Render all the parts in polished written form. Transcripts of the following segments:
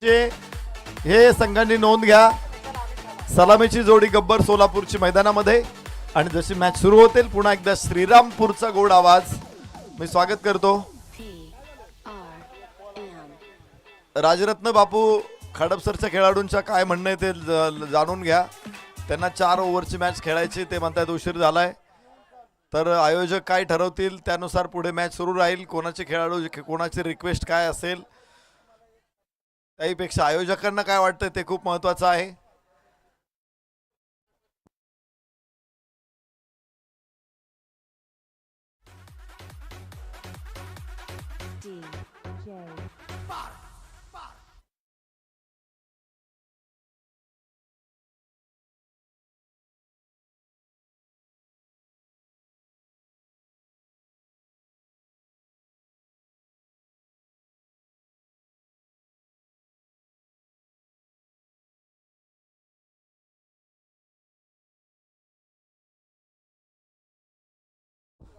हे संघांनी नोंद घ्या. सलामीची जोडी गब्बर सोलापूरची मैदानामध्ये. आणि जशी मॅच सुरू होतील पुन्हा एकदा श्रीरामपूरचा गोड आवाज मी स्वागत करतो. राजरत्न बापू खडपसरच्या खेळाडूंच्या काय म्हणणं आहे ते जाणून घ्या. त्यांना 4 ओव्हरची मॅच खेळायची, ते म्हणतात उशीर झालाय. तर आयोजक काय ठरवतील त्यानुसार पुढे मॅच सुरू राहील. कोणाचे खेळाडू कोणाची रिक्वेस्ट काय असेल त्याहीपेक्षा आयोजकांना काय वाटतं ते खूप महत्त्वाचं आहे.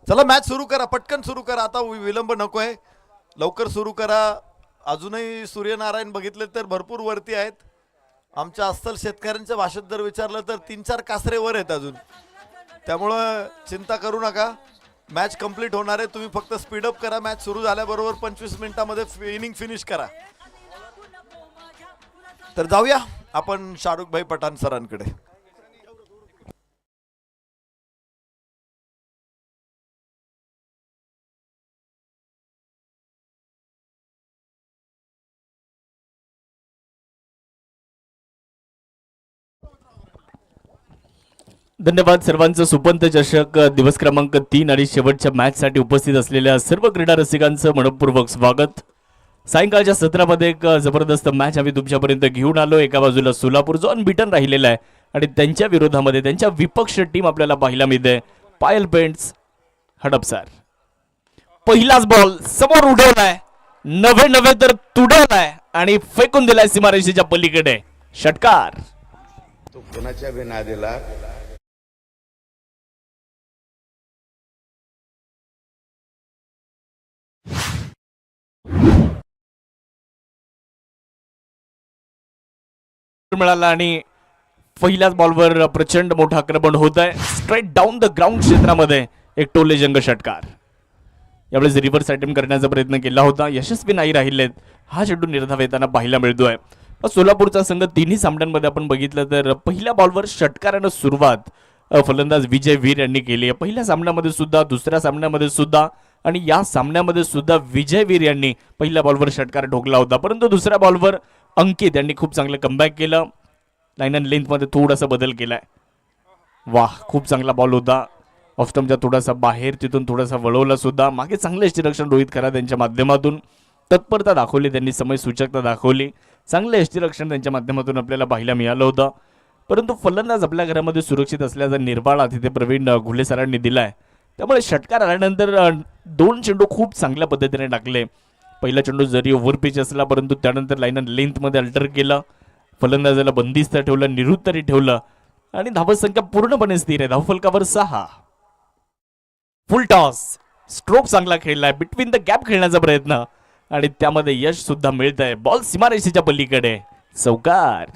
चला मॅच सुरू करा, पटकन सुरू करा. आता विलंब नकोय, लवकर सुरू करा. अजूनही सूर्यनारायण बघितले तर भरपूर वरती आहेत. आमच्या अस्सल शेतकऱ्यांच्या भाषेत जर विचारलं तर 3-4 कासरे वर आहेत अजून. त्यामुळं चिंता करू नका, मॅच कंप्लीट होणार आहे. तुम्ही फक्त स्पीडअप करा. मॅच सुरू झाल्याबरोबर 25 मिनिटांमध्ये इनिंग फिनिश करा. तर जाऊया आपण शाहरुख भाई पठाण सरांकडे. धन्यवाद सर्वांचं. सुपंत चषक दिवस क्रमांक 3 आणि शेवटच्या मॅचसाठी उपस्थित असलेल्या सर्व क्रीडा रसिकांचं मनपूर्वक स्वागत. सायंकाळच्या सत्रामध्ये एक जबरदस्त मॅच आम्ही तुमच्यापर्यंत घेऊन आलो. एका बाजूला सोलापूर जो अनबिटन राहिलेला आहे आणि त्यांच्या विरोधामध्ये त्यांच्या विपक्ष टीम आपल्याला पाहायला मिळते पायल पेंट्स हडपसर. पहिलाच बॉल समोर उडवलाय, नवे तर तुडवलाय आणि फेकून दिलाय सीमारेषेच्या पलीकडे. षटकार. तो कोणाच्या बी नादीला मिळाला आणि पहिल्याच बॉलवर प्रचंड मोठं आक्रमण होत आहे. स्ट्रेट डाऊन द ग्राउंड क्षेत्रामध्ये एक टोले जंग षटकार. यावेळेस रिव्हर्स अटेम्प्ट करण्याचा प्रयत्न केला होता, यशस्वी नाही राहिलेत. हा चेंडू निर्धाव येताना पाहायला मिळतोय. सोलापूरचा संघ तिन्ही सामन्यांमध्ये आपण बघितलं तर पहिल्या बॉलवर षटकारानं सुरुवात फलंदाज विजय वीर यांनी केली आहे. पहिल्या सामन्यामध्ये सुद्धा, दुसऱ्या सामन्यामध्ये सुद्धा आणि या सामन्यामध्ये सुद्धा विजय वीर यांनी पहिल्या बॉलवर षटकार ठोकला होता. परंतु दुसऱ्या बॉलवर अंकित यांनी खूप चांगलं कमबॅक केलं. लाईन अँड लेंथमध्ये थोडासा बदल केलाय. वाह, खूप चांगला बॉल होता. ऑफस्टमच्या थोडासा बाहेर, तिथून थोडासा वळवला सुद्धा. मागे चांगलं यष्टीरक्षण रोहित खरात यांच्या माध्यमातून तत्परता दाखवली, त्यांनी समय सूचकता दाखवली. चांगलं यष्टीरक्षण त्यांच्या माध्यमातून आपल्याला पाहायला मिळालं होतं. परंतु फलंदाज आपल्या घरामध्ये सुरक्षित असल्याचा निर्वाळा तिथे प्रवीण घुले सरांनी दिलाय. त्यामुळे षटकार आल्यानंतर 2 चेंडू खूप चांगल्या पद्धतीने टाकले. पहिला चेंडू जरी ओव्हरपिच असला परंतु त्यानंतर लाईन अँड लेंथमध्ये अल्टर केलं. फलंदाजाला बंदिस्त ठेवलं, निरुत्तरी ठेवलं आणि धावसंख्या पूर्णपणे स्थिर आहे. धावफलकावर 6. फुल टॉस, स्ट्रोक चांगला खेळलाय, बिटवीन द गॅप खेळण्याचा प्रयत्न आणि त्यामध्ये यश सुद्धा मिळत आहे. बॉल सीमारेषेच्या पलीकडे. चौकार.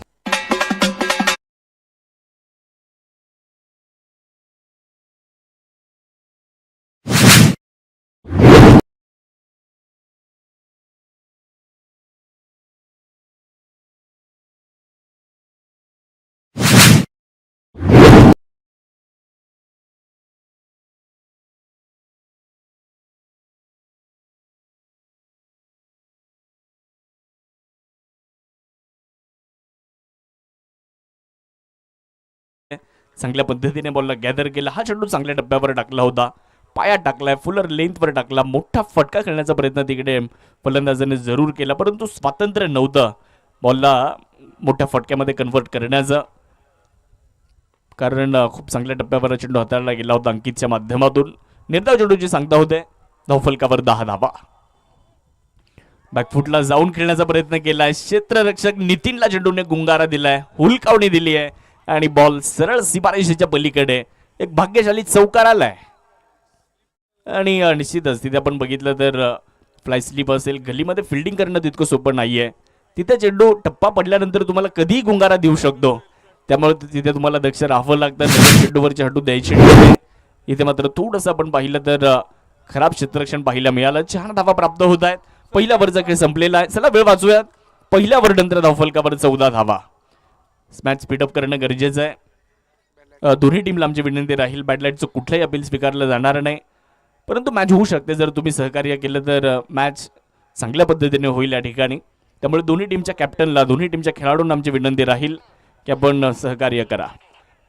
चांगल्या पद्धतीने बॉलला गॅदर केला. हा चेंडू चांगल्या डब्यावर टाकला होता, पायात टाकलाय, फुलर लेंथवर टाकला. मोठा फटका खेळण्याचा प्रयत्न तिकडे फलंदाजाने जरूर केला परंतु स्वातंत्र्य नव्हतं बॉलला मोठ्या फटक्यामध्ये कन्व्हर्ट करण्याचं. कारण खूप चांगल्या टप्प्यावर चेंडू हाताळला गेला होता अंकितच्या माध्यमातून. निर्धाव चेंडूची सांगता होते. धावफलकावर 10 धावा. बॅकफुटला जाऊन खेळण्याचा प्रयत्न केलाय. क्षेत्ररक्षक नितीनला चेंडूने गुंगारा दिलाय, हुलकावणी दिली आहे आणि बॉल सरळ सीमारेषेच्या पलीकडे. एक भाग्यशाली चौकार आलाय आणि निश्चितच तिथे आपण बघितलं तर फ्लाय स्लिप असेल, गलीमध्ये फिल्डिंग करणं तितकं सोपं नाहीये. तिथे चेंडू टप्पा पडल्यानंतर तुम्हाला कधीही गुंगारा देऊ शकतो, त्यामुळे तिथे तुम्हाला दक्ष राहावं लागतं. लगेच चेंडूवरची हटू द्यायची नाही. इथे मात्र थोडंसं आपण पाहिलं तर खराब क्षेत्ररक्षण पाहायला मिळालं. 4 धावा प्राप्त होत आहेत. पहिल्या ओव्हरचा खेळ संपलेला आहे. चला वेळ वाचूयात. पहिल्या ओव्हर नंतर धावफलकावर 14 धावा. मॅच स्पीडअप करणं गरजेचं आहे. दोन्ही टीमला आमची विनंती राहील, बॅटलाईटचं कुठलंही अपील स्वीकारलं जाणार नाही, परंतु मॅच होऊ शकते जर तुम्ही सहकार्य केलं तर. मॅच चांगल्या पद्धतीने होईल या ठिकाणी. त्यामुळे दोन्ही टीमच्या कॅप्टनला, दोन्ही टीमच्या खेळाडूंना आमची विनंती राहील की आपण सहकार्य करा.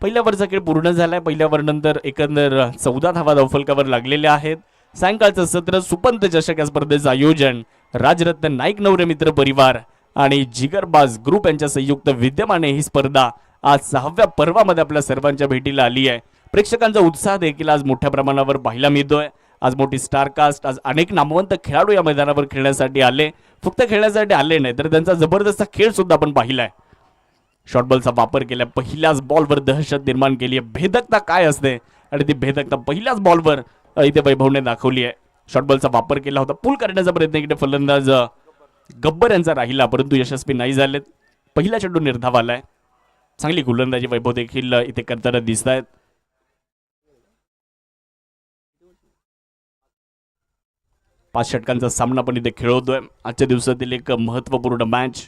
पहिल्या ओव्हरचा खेळ पूर्ण झालाय. पहिल्या ओव्हर नंतर एकंदर 14 धावा धावफलकावर लागलेल्या आहेत. सायंकाळचं सत्र सुपंत चषक या स्पर्धेचं आयोजन राजरत्न नाईक नवरे मित्र परिवार आणि जिगरबाज ग्रुप यांच्या संयुक्त विद्यमाने ही स्पर्धा आज 6व्या पर्वामध्ये आपल्या सर्वांच्या भेटीला आली आहे. प्रेक्षकांचा उत्साह देखील आज मोठ्या प्रमाणावर पाहायला मिळतोय. आज मोठी स्टारकास्ट, आज अनेक नामवंत खेळाडू या मैदानावर खेळण्यासाठी आले. फक्त खेळण्यासाठी आले नाही तर त्यांचा जबरदस्त खेळ सुद्धा आपण पाहिलाय. शॉर्टबॉलचा वापर केला, पहिल्याच बॉलवर दहशत निर्माण केली आहे. भेदकता काय असते आणि ती भेदकता पहिल्याच बॉलवर इथे वैभवने दाखवली आहे. शॉर्टबॉलचा वापर केला होता, पूल करण्याचा प्रयत्न केला फलंदाज गब्बर यांचा राहिला, परंतु यशस्वी नाही झालेत. पहिला चेंडू निर्धाव आलाय. चांगली गोलंदाजी वैभव देखील इथे करताना दिसत आहेत. पाच षटकांचा सामना पण इथे खेळवतोय. आजच्या दिवसातील एक महत्वपूर्ण मॅच.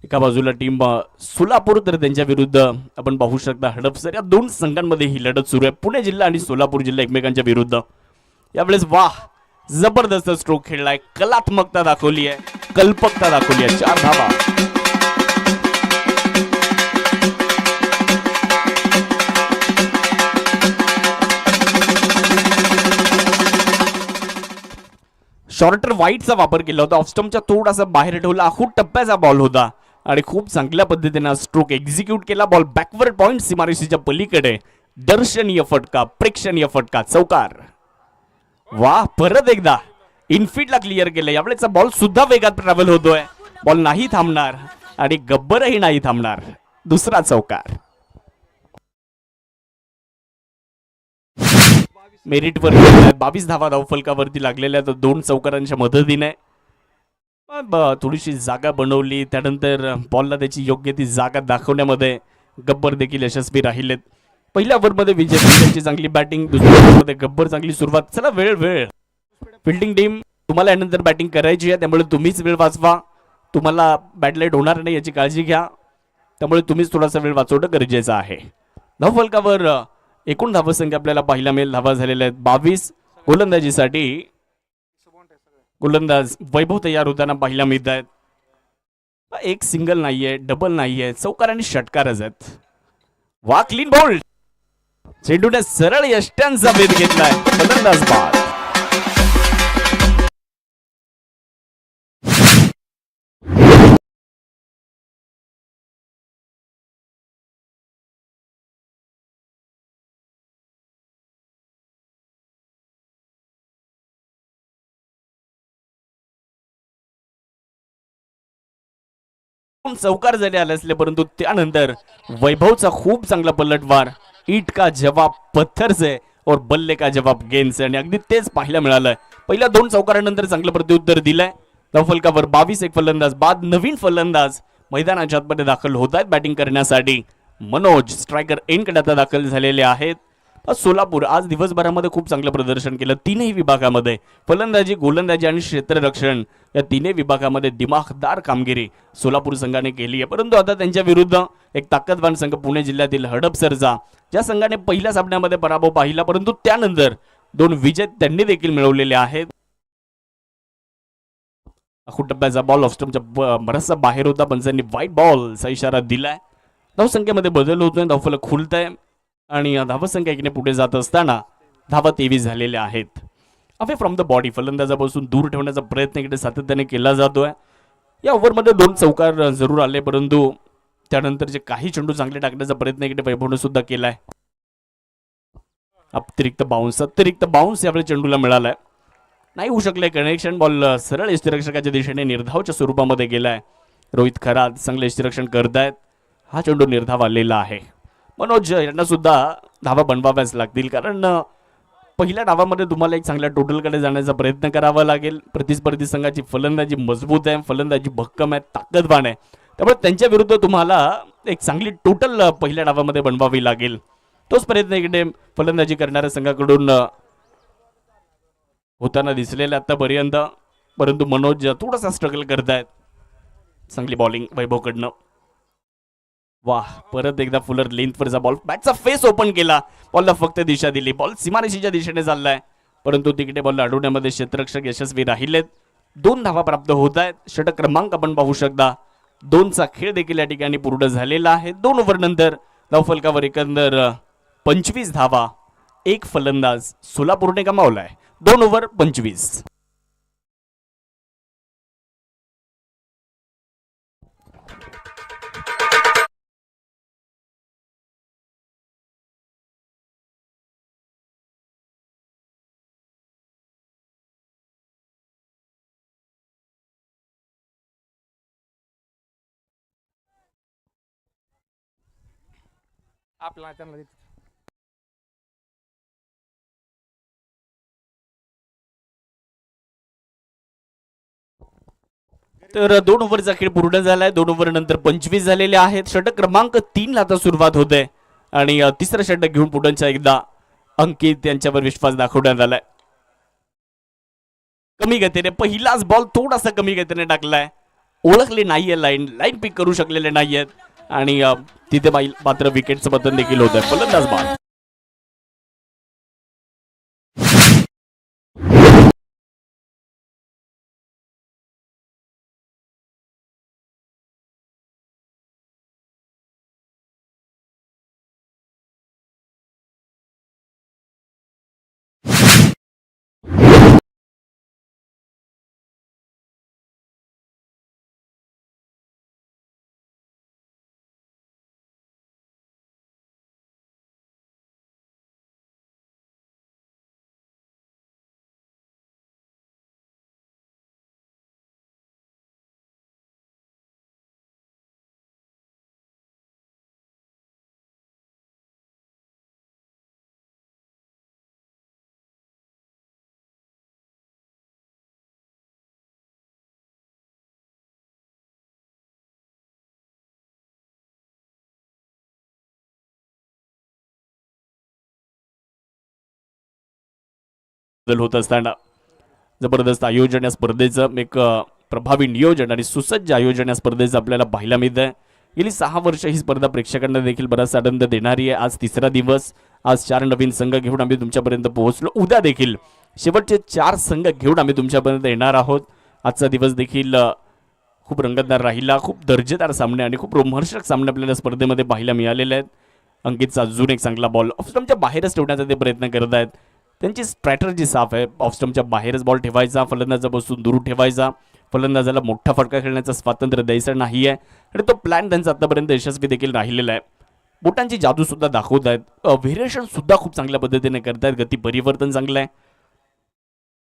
एका बाजूला टीम सोलापूर, तर त्यांच्या विरुद्ध आपण पाहू शकता हडपसर. या दोन संघांमध्ये ही लढत सुरू आहे. पुणे जिल्हा आणि सोलापूर जिल्हा एकमेकांच्या विरुद्ध. यावेळेस वाह, जबरदस्त स्ट्रोक खेळलाय, कलात्मकता दाखवली आहे, कल्पकता दाखवली आहे. 4 धावा. शॉर्टर वाईटचा वापर केला होता. ऑफस्टम्पच्या थोडासा बाहेर ठेवला. आखूड टप्प्याचा बॉल होता आणि खूप चांगल्या पद्धतीने स्ट्रोक एक्झिक्यूट केला. बॉल बॅकवर्ड पॉइंट सीमारेषेच्या पलीकडे. दर्शनीय फटका, प्रेक्षणीय फटका, चौकार. वाह, परत एकदा इनफिटला क्लिअर केलं. यावेळेचा बॉल सुद्धा वेगात ट्रॅव्हल होतोय. बॉल नाही थांबणार आणि गब्बरही नाही थांबणार. दुसरा चौकार. मेरिटवर 22 धावा धावफलकावरती लागलेल्या तर 2 चौकारांच्या मदतीने थोडीशी जागा बनवली. त्यानंतर बॉलला त्याची योग्य ती जागा दाखवण्यामध्ये गब्बर देखील यशस्वी राहिलेत. पहिल्या ओव्हरमध्ये विजय चांगली बॅटिंग, दुसऱ्या ओव्हरमध्ये गब्बर चांगली सुरुवात. चला वेळ. फिल्डिंग टीम, तुम्हाला यानंतर बॅटिंग करायची आहे, त्यामुळे तुम्हीच वेळ वाचवा. तुम्हाला बॅटलाईट होणार नाही याची काळजी घ्या, त्यामुळे तुम्हीच थोडासा वेळ वाचवणं गरजेचं आहे. धावफलकावर एकूण धावसंख्या आपल्याला पाहायला मिळेल. धावा झालेल्या आहेत 22. गोलंदाजीसाठी गोलंदाज वैभव तयार होताना पाहायला मिळत आहेत. एक सिंगल नाहीये, डबल नाहीये, चौकार आणि षटकारच आहेत. वा, क्लीन बॉल. चेंडूने सरळ यष्ट्यांचा भेद घेतलाय. गोलंदाज बाद. चौकार जरी आले असले, परंतु त्यानंतर वैभवचा खूप चांगला पलटवार. ईट का जवाब पत्थर से और बल्ले का जवाब गेंद से, आणि अगदी तेच पाहायला मिळालंय. पहिल्या 2 चौकारानंतर चांगलं प्रत्युत्तर दिलंय. धावफलकावर 22. एक फलंदाज बाद. नवीन फलंदाज मैदानाच्या आतमध्ये दाखल होत आहेत बॅटिंग करण्यासाठी. मनोज स्ट्रायकर एंडकडे आता दाखल झालेले आहेत. सोलापूर आज दिवसभरामध्ये खूप चांगलं प्रदर्शन केलं. 3ही विभागामध्ये फलंदाजी, गोलंदाजी आणि क्षेत्ररक्षण या 3ही विभागामध्ये दिमाखदार कामगिरी सोलापूर संघाने केली आहे. परंतु आता त्यांच्या विरुद्ध एक ताकदवान संघ पुणे जिल्ह्यातील हडपसरचा, ज्या संघाने पहिल्या सामन्यामध्ये पराभव पाहिला, परंतु त्यानंतर 2 विजय त्यांनी देखील मिळवलेले आहेत. आखूड टप्प्याचा बॉल ऑफस्टम्पच्या बराचसा बाहेर होता, पंचांनी व्हाईट बॉलचा इशारा दिलाय. धावसंख्येमध्ये बदल होतोय, धावफलक खुलतंय आणि धावसंख्या एकीने पुढे जात असताना धावा 23 झालेल्या आहेत. अवे फ्रॉम द बॉडी, फलंदाजापासून दूर ठेवण्याचा प्रयत्न इकडे सातत्याने केला जातोय. या ओव्हरमध्ये 2 चौकार जरूर आले, परंतु त्यानंतर जे काही चेंडू चांगले टाकण्याचा प्रयत्न इकडे वैभवने सुद्धा केलाय. अतिरिक्त बाउन्स यावेळी चेंडूला मिळालाय. नाही होऊ शकले कनेक्शन. बॉल सरळ यष्टिरक्षकाच्या दिशेने निर्धावच्या स्वरूपामध्ये गेलाय. रोहित खरात चांगले यष्टिरक्षण करतायत. हा चेंडू निर्धाव आलेला आहे. मनोज यांना सुद्धा धावा बनवाव्याच लागतील, कारण पहिल्या डावामध्ये तुम्हाला एक चांगल्या टोटलकडे जाण्याचा प्रयत्न करावा लागेल. प्रतिस्पर्धी संघाची फलंदाजी मजबूत आहे, फलंदाजी भक्कम आहे, ताकदवान आहे. त्यामुळे त्यांच्या विरुद्ध तुम्हाला एक चांगली टोटल पहिल्या डावामध्ये बनवावी लागेल. तोच प्रयत्न इकडे फलंदाजी करणाऱ्या संघाकडून होताना दिसलेला आतापर्यंत. परंतु मनोज थोडासा स्ट्रगल करतायत. चांगली बॉलिंग वैभवकडनं. वाह, परत एकदा फुलर लेंथवरचा बॉल, बॅटचा फेस ओपन केला, बॉलला फक्त दिशा दिली. बॉल सीमारेषेच्या दिशेने चाललाय, परंतु तिकडे बॉल अडवण्यामध्ये क्षेत्ररक्षक यशस्वी राहिलेत. 2 धावा प्राप्त होत आहेत. षटक क्रमांक आपण पाहू शकता. 2चा खेळ देखील या ठिकाणी पूर्ण झालेला आहे. 2 ओव्हर नंतर धावफलकावर एकंदर 25 धावा, 1 फलंदाज सोलापूरने गमावलाय. 2 ओव्हर 25. आपला त्यांना तर 2 ओव्हरचा खेळ पूर्ण झालाय. 2 ओव्हर नंतर 25 झालेले आहेत. षटक क्रमांक 3 ला आता सुरुवात होते आणि तिसरं षटक घेऊन पुढच्या एकदा अंकित यांच्यावर विश्वास दाखवण्यात आलाय. कमी गतीने पहिलाच बॉल थोडासा कमी गतीने टाकलाय. ओळखले नाहीये, लाईन पिक करू शकलेले नाहीयेत आणि तिथे मात्र विकेटचं पतन देखील होत आहे. फलंदाज बाद. होत असताना जबरदस्त आयोजन या स्पर्धेचं, एक प्रभावी नियोजन आणि सुसज्ज आयोजन या स्पर्धेचं आपल्याला पाहायला मिळत आहे. गेली 6 वर्ष ही स्पर्धा प्रेक्षकांना देखील बराचसा आनंद देणारी आहे. आज 3रा दिवस. आज 4 नवीन संघ घेऊन आम्ही तुमच्यापर्यंत पोहोचलो. उद्या देखील शेवटचे 4 संघ घेऊन आम्ही तुमच्यापर्यंत येणार आहोत. आजचा दिवस देखील खूप रंगतदार राहिला. खूप दर्जेदार सामने आणि खूप रोमहर्षक सामने आपल्याला स्पर्धेमध्ये पाहायला मिळालेले आहेत. अंकितचा अजून एक चांगला बॉल ऑफस्टम्पच्या बाहेरच ठेवण्याचा ते प्रयत्न करत आहेत. त्यांची स्ट्रॅटर्जी साफ आहे. ऑफस्टम्पच्या बाहेरच बॉल ठेवायचा, फलंदाजापासून दूर ठेवायचा, फलंदाजाला मोठा फटका खेळण्याचं स्वातंत्र्य द्यायचं नाही आहे आणि तो प्लॅन त्यांचा आतापर्यंत यशस्वी देखील राहिलेला आहे. बोटांची जादू सुद्धा दाखवत आहेत. व्हेरिएशन सुद्धा खूप चांगल्या पद्धतीने करतायत. गती परिवर्तन चांगलं आहे,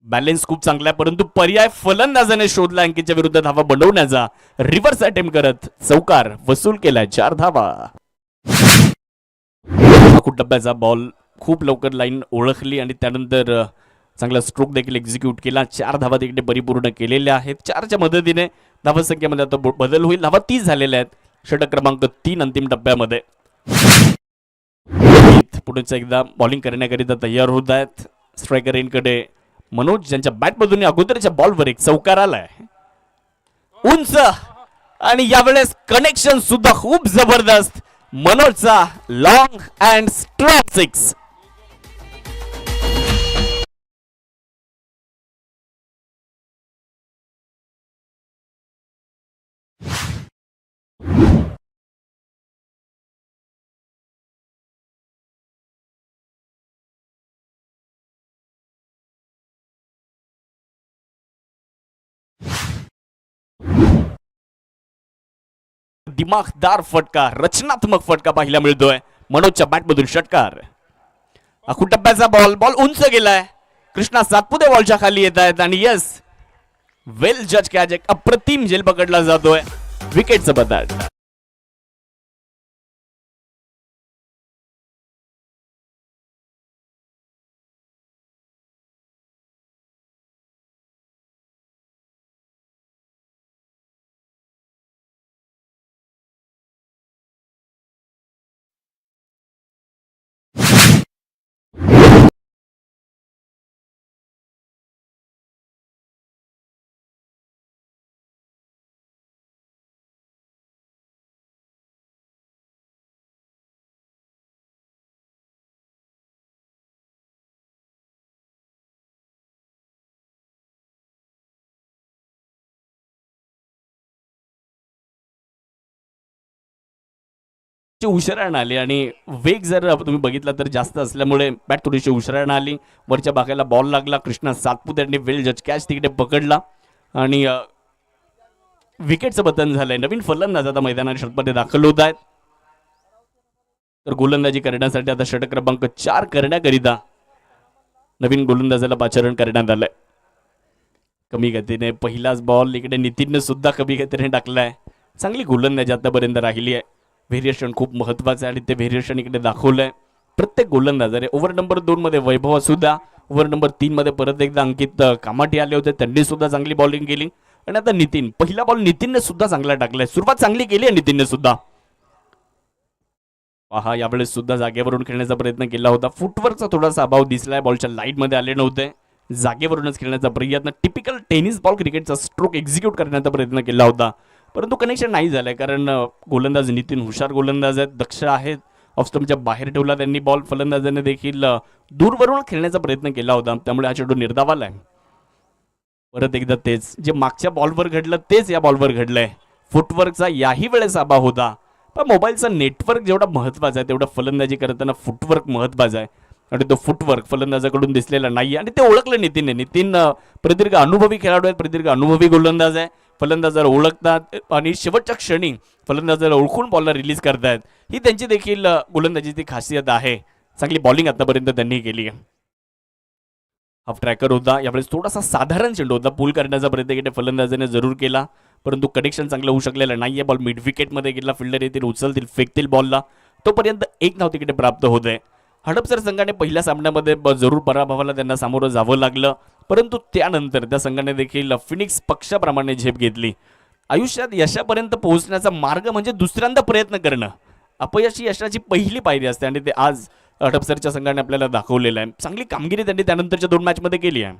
बॅलेन्स खूप चांगला आहे. परंतु पर्याय फलंदाजाने शोधला अंकितच्या विरुद्ध धावा बनवण्याचा. रिव्हर्स अटेम्प्ट करत चौकार वसूल केलाय. 4 धावा. डब्याचा बॉल खूप लवकर लाईन ओळखली आणि त्यानंतर चांगला स्ट्रोक देखील एक्झिक्यूट केला. 4 धावा देखील परिपूर्ण केलेल्या आहेत. 4च्या मदतीने धावसंख्येमध्ये आता बदल होईल. धावा 30 झालेल्या आहेत. षटक क्रमांक 3 अंतिम टप्प्यामध्ये. पुढे एकदा बॉलिंग करण्याकरिता तयार होत आहेत. स्ट्रायकर एनकडे मनोज ज्यांच्या बॅटमधून अगोदरच्या बॉलवर एक चौकार आलाय उंच आणि यावेळेस कनेक्शन सुद्धा खूप जबरदस्त. मनोजचा लॉंग अँड स्ट्रॉंग 6. दिमागदार फटका, रचनात्मक फटका पाहायला मिळतोय. मनोजच्या बॅटमधून षटकार. टप्प्याचा बॉल उंच गेलाय. कृष्णा सातपुते बॉलच्या खाली येत आहेत आणि यस, वेल जज कॅच, एक अप्रतिम झेल पकडला जातोय. विकेटचं बदल. ची उशिराण आली आणि वेग जर तुम्ही बघितला तर जास्त असल्यामुळे बॅट थोडीशी उशिराण आली. वरच्या भागाला बॉल लागला. कृष्णा सातपुते यांनी वेल जज कॅच तिकडे पकडला आणि विकेटचं पतन झालंय. नवीन फलंदाज आता मैदानात षटमध्ये दाखल होत आहेत. तर गोलंदाजी करण्यासाठी आता षटक क्रमांक 4 करण्याकरिता नवीन गोलंदाजाला पाचारण करण्यात आलंय. कमी गतीने पहिलाच बॉल इकडे नितीनने सुद्धा कमी गतीने टाकलाय. चांगली गोलंदाजी आतापर्यंत राहिली आहे. व्हेरिएशन खूप महत्वाचं आहे आणि ते व्हेरिएशन इकडे दाखवलंय. प्रत्येक गोलंदाजाने ओव्हर नंबर 2 मध्ये वैभव सुद्धा, ओव्हर नंबर 3 मध्ये परत एकदा अंकित कामाटी आले होते, त्यांनी सुद्धा चांगली बॉलिंग केली. आणि आता नितीन, पहिला बॉल नितीनने सुद्धा चांगला टाकलाय. सुरुवात चांगली केली आहे नितीनने सुद्धा. पहा यावेळेस सुद्धा जागेवरून खेळण्याचा प्रयत्न केला होता. फुटवर्कचा थोडासा अभाव दिसलाय. बॉलच्या लाईट मध्ये आले नव्हते. जागेवरूनच खेळण्याचा प्रयत्न, टिपिकल टेनिस बॉल क्रिकेटचा स्ट्रोक एक्झिक्यूट करण्याचा प्रयत्न केला होता, परंतु कनेक्शन नाही झालंय. कारण गोलंदाज नितीन हुशार गोलंदाज आहेत, दक्ष आहेत. ऑफस्टम्पच्या बाहेर ठेवला त्यांनी बॉल. फलंदाजाने देखील दूरवरून खेळण्याचा प्रयत्न केला होता, त्यामुळे हा चेंडू निर्धाव आहे. परत एकदा तेच जे मागच्या बॉलवर घडलं तेच या बॉलवर घडलंय. फुटवर्कचा याही वेळेस अभाव होता. पण मोबाईलचा नेटवर्क जेवढा महत्वाचा आहे तेवढा फलंदाजी करताना फुटवर्क महत्वाचा आहे आणि तो फुटवर्क फलंदाजाकडून दिसलेला नाही आणि ते ओळखलं नितीनने. नितीन प्रदीर्घ अनुभवी खेळाडू आहेत, प्रदीर्घ अनुभवी गोलंदाज आहे. फलंदाजाला ओळखतात आणि शेवटच्या क्षणी फलंदाजाला ओळखून बॉलला रिलीज करतायत. ही त्यांची देखील गोलंदाजीची खासियत आहे. चांगली बॉलिंग आतापर्यंत त्यांनी केली आहे. हाफ ट्रॅकर होता, यावेळेस थोडासा साधारण चेंडू होता. पूल करण्याचा प्रयत्न इकडे फलंदाजाने जरूर केला, परंतु कनेक्शन चांगलं होऊ शकलेलं नाहीये. बॉल मिड विकेटमध्ये गेला. फिल्डर येतील, उचलतील, फेकतील बॉलला. तोपर्यंत 1 धाव तिकडे प्राप्त होत आहे. हडपसर संघाने पहिल्या सामन्यामध्ये जरूर पराभवाला त्यांना सामोरं जावं लागलं, परंतु त्यानंतर त्या संघाने देखील फिनिक्स पक्षाप्रमाणे झेप घेतली. आयुष्यात यशापर्यंत पोहोचण्याचा मार्ग म्हणजे दुसऱ्यांदा प्रयत्न करणं. अपयशी यशाची पहिली पायरी असते आणि ते आज हडपसरच्या संघाने आपल्याला दाखवलेलं आहे. चांगली कामगिरी त्यांनी त्यानंतरच्या 2 मॅचमध्ये केली आहे.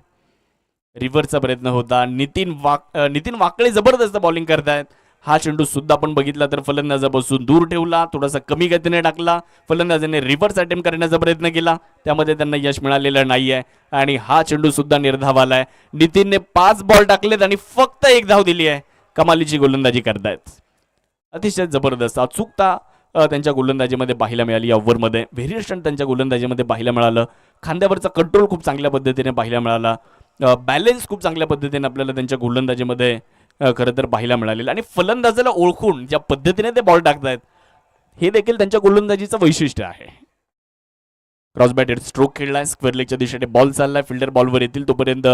रिव्हर्सचा प्रयत्न होता. नितीन वाकळे जबरदस्त बॉलिंग करतायत. हा चेंडू सुद्धा आपण बघितला तर फलंदाजापासून दूर ठेवला, थोडासा कमी गतीने टाकला. फलंदाजाने रिव्हर्स अटेम्प्ट करण्याचा प्रयत्न केला, त्यामध्ये त्यांना यश मिळालेलं नाहीये आणि हा चेंडू सुद्धा निर्धाव आलाय. नितीनने 5 बॉल टाकलेत आणि फक्त 1 धाव दिली आहे. कमालीची गोलंदाजी करतायत. अतिशय जबरदस्त अचूकता त्यांच्या गोलंदाजीमध्ये पाहायला मिळाली. या ओव्हरमध्ये व्हेरिएशन त्यांच्या गोलंदाजीमध्ये पाहायला मिळालं. खांद्यावरचा कंट्रोल खूप चांगल्या पद्धतीने पाहायला मिळाला. बॅलेन्स खूप चांगल्या पद्धतीने आपल्याला त्यांच्या गोलंदाजीमध्ये खरं तर पाहायला मिळालेलं आणि फलंदाजाला ओळखून ज्या पद्धतीने ते बॉल टाकतायत हे देखील त्यांच्या गोलंदाजीचं वैशिष्ट्य आहे. क्रॉसबॅटेड स्ट्रोक खेळलाय. स्क्वेअर लेगच्या दिशेने बॉल चाललाय. फिल्डर बॉलवर येतील तोपर्यंत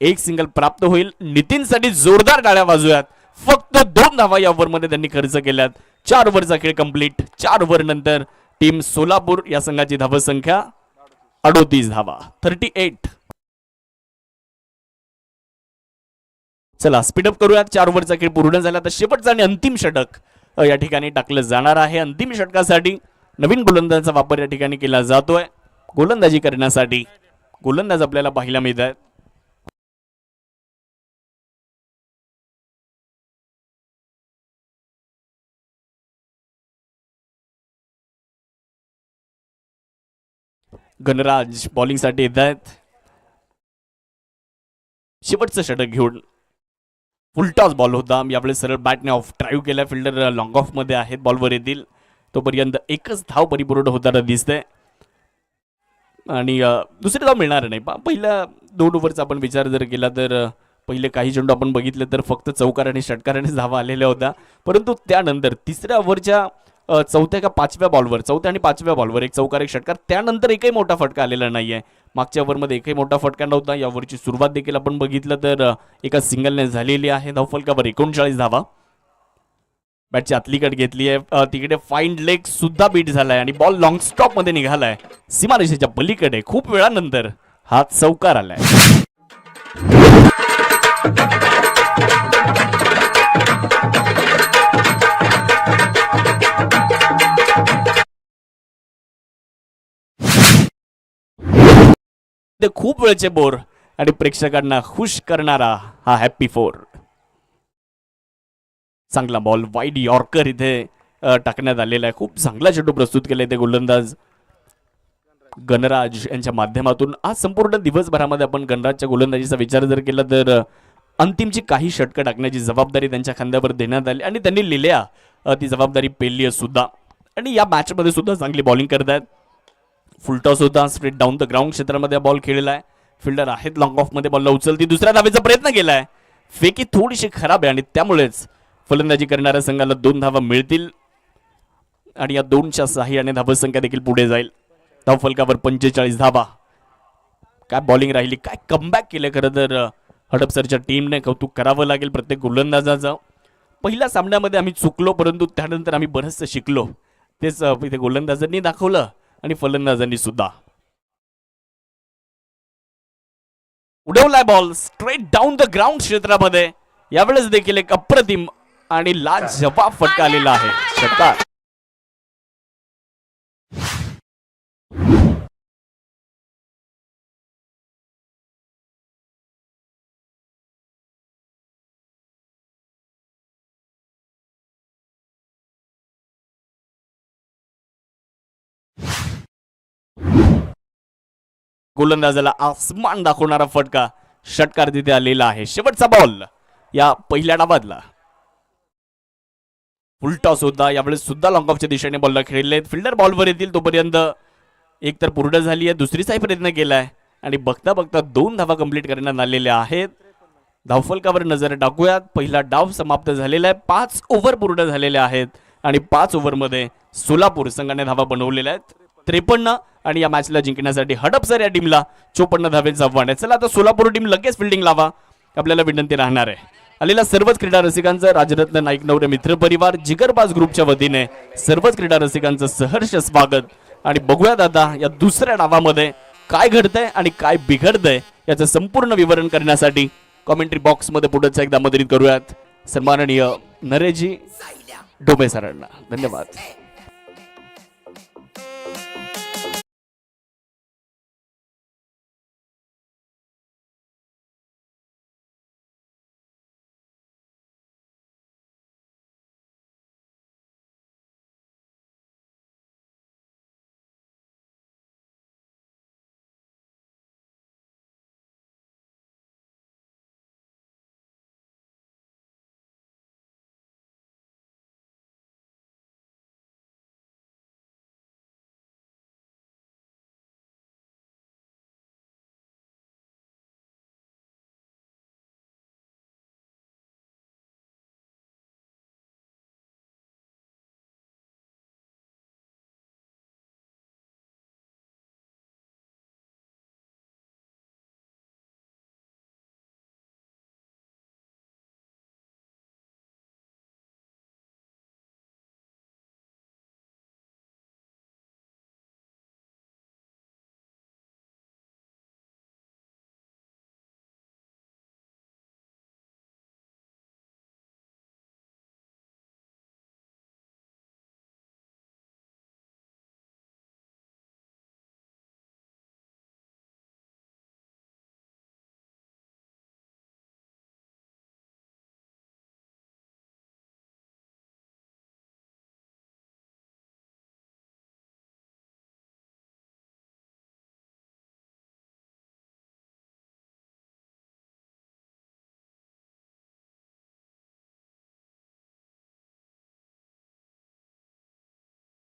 1 सिंगल प्राप्त होईल. नितीनसाठी जोरदार टाळ्या वाजूयात. फक्त 2 धावा या ओव्हरमध्ये त्यांनी खर्च केल्यात. 4 ओव्हरचा खेळ कंप्लीट. 4 ओव्हर नंतर टीम सोलापूर या संघाची धावसंख्या 38 धावा, 38. चला स्पीडअप करूयात. 4 ओव्हरचा खेळ पूर्ण झाला तर शेवटचा आणि अंतिम षटक या ठिकाणी टाकलं जाणार आहे. अंतिम षटकासाठी नवीन गोलंदाजाचा वापर या ठिकाणी केला जातोय. गोलंदाजी करण्यासाठी गोलंदाज आपल्याला पाहायला मिळत आहेत. गणराज बॉलिंगसाठी येत आहेत. शेवटचं षटक घेऊन फुलटॉस बॉल होता. यावेळेस सरळ बॅटने ऑफ ड्राईव्ह केला. फिल्डर लॉंग ऑफ मध्ये आहेत, बॉलवर येतील तोपर्यंत 1च धाव परिपूर्ण होताना दिसतंय आणि दुसरी धाव मिळणार नाही. पहिल्या 2 ओव्हरचा आपण विचार जर केला तर पहिले काही चेंडू आपण बघितले तर फक्त चौकार आणि षटकाराने धावा आलेल्या होत्या, परंतु त्यानंतर 3ऱ्या ओव्हरच्या 4थ्या का 5व्या बॉलवर, 4थ्या आणि 5व्या बॉलवर 1 चौकार 1 षटकार, त्यानंतर एकही मोठा फटका आलेला नाहीये. मागच्या ओव्हरमध्ये एकही मोठा फटका नव्हता. या ओव्हरची सुरुवात देखील आपण बघितलं तर एका सिंगलने झालेली आहे. धावफलकावर 39 धावा. बॅटची आतली कट घेतली आहे. तिकडे फाईन लेग सुद्धा बीट झालाय आणि बॉल लॉंग स्टॉप मध्ये निघालाय. सीमारेषेच्या पलीकडे खूप वेळानंतर हा चौकार आलाय. खूप वेळचे बोर आणि प्रेक्षकांना खुश करणारा हा हॅपी 4. चांगला बॉल वाईड यॉर्कर इथे टाकण्यात आलेला आहे. खूप चांगला चेंडू प्रस्तुत केलाय ते गोलंदाज गणराज यांच्या माध्यमातून. आज संपूर्ण दिवसभरामध्ये आपण गणराजच्या गोलंदाजीचा विचार जर केला तर अंतिमची काही षटकं टाकण्याची जबाबदारी त्यांच्या खांद्यावर देण्यात आली आणि त्यांनी लिहिल्या ती जबाबदारी पेलली सुद्धा. आणि या मॅच मध्ये सुद्धा चांगली बॉलिंग करतायत. फुलटॉस होता, स्ट्रेट डाऊन द ग्राउंड क्षेत्रामध्ये बॉल खेळलेला आहे. फिल्डर आहेत लॉंग ऑफ मध्ये बॉलला उचलती, दुसऱ्या धावेचा प्रयत्न केलाय. फेकी थोडीशी खराब आहे आणि त्यामुळेच फलंदाजी करणाऱ्या संघाला 2 धावा मिळतील आणि या 2च्या सहाय्याने धावसंख्या देखील पुढे जाईल. धावफलकावर 45 धावा. काय बॉलिंग राहिली, काय कमबॅक केले. खरं तर हडपसरच्या टीमने कौतुक करावं लागेल प्रत्येक गोलंदाजाचं. पहिल्या सामन्यामध्ये आम्ही चुकलो, परंतु त्यानंतर आम्ही बरंचसं शिकलो. तेच इथे गोलंदाजांनी दाखवलं आणि फलंदाजांनी सुद्धा. उडवलाय ball straight down the ground क्षेत्रामध्ये. यावेळेस देखील एक अप्रतिम आणि लाजवाब फटका आलेला आहे. षटकार. गोलंदाजाला आसमान दाखवणारा फटका, षटकार तिथे आलेला आहे. शेवटचा बॉल या पहिल्या डावातला. फुलटॉस होता, यावेळेस सुद्धा लॉंग ऑफच्या दिशेने बॉलला खेळले. फिल्डर बॉलवर येतील तोपर्यंत एक तर पूर्ण झाली आहे, दुसरीचाही प्रयत्न केलाय आणि बघता बघता 2 धावा कंप्लीट करण्यात आलेल्या आहेत. धावफलकावर नजर टाकूयात. पहिला डाव समाप्त झालेला आहे. 5 ओव्हर पूर्ण झालेल्या आहेत आणि 5 ओव्हरमध्ये सोलापूर संघाने धावा बनवलेल्या आहेत 53 आणि या मॅचला जिंकण्यासाठी हडपसर या टीमला 54 धावेचं आव्हान आहे. चला आता सोलापूर टीम लगेच फिल्डिंग लावा, आपल्याला विनंती राहणार आहे. आलेल्या सर्वच क्रीडा रसिकांचं राजरत्न नाईक नवरे मित्र परिवार जिगरबाज ग्रुपच्या वतीने सर्वच क्रीडा रसिकांचं सहर्ष स्वागत. आणि बघूयात आता या दुसऱ्या डावामध्ये काय घडतंय आणि काय बिघडतंय याचं संपूर्ण विवरण करण्यासाठी कॉमेंट्री बॉक्स मध्ये पुढे एकदा मदत करूयात सन्माननीय नरेशजी डोबे सरांना. धन्यवाद.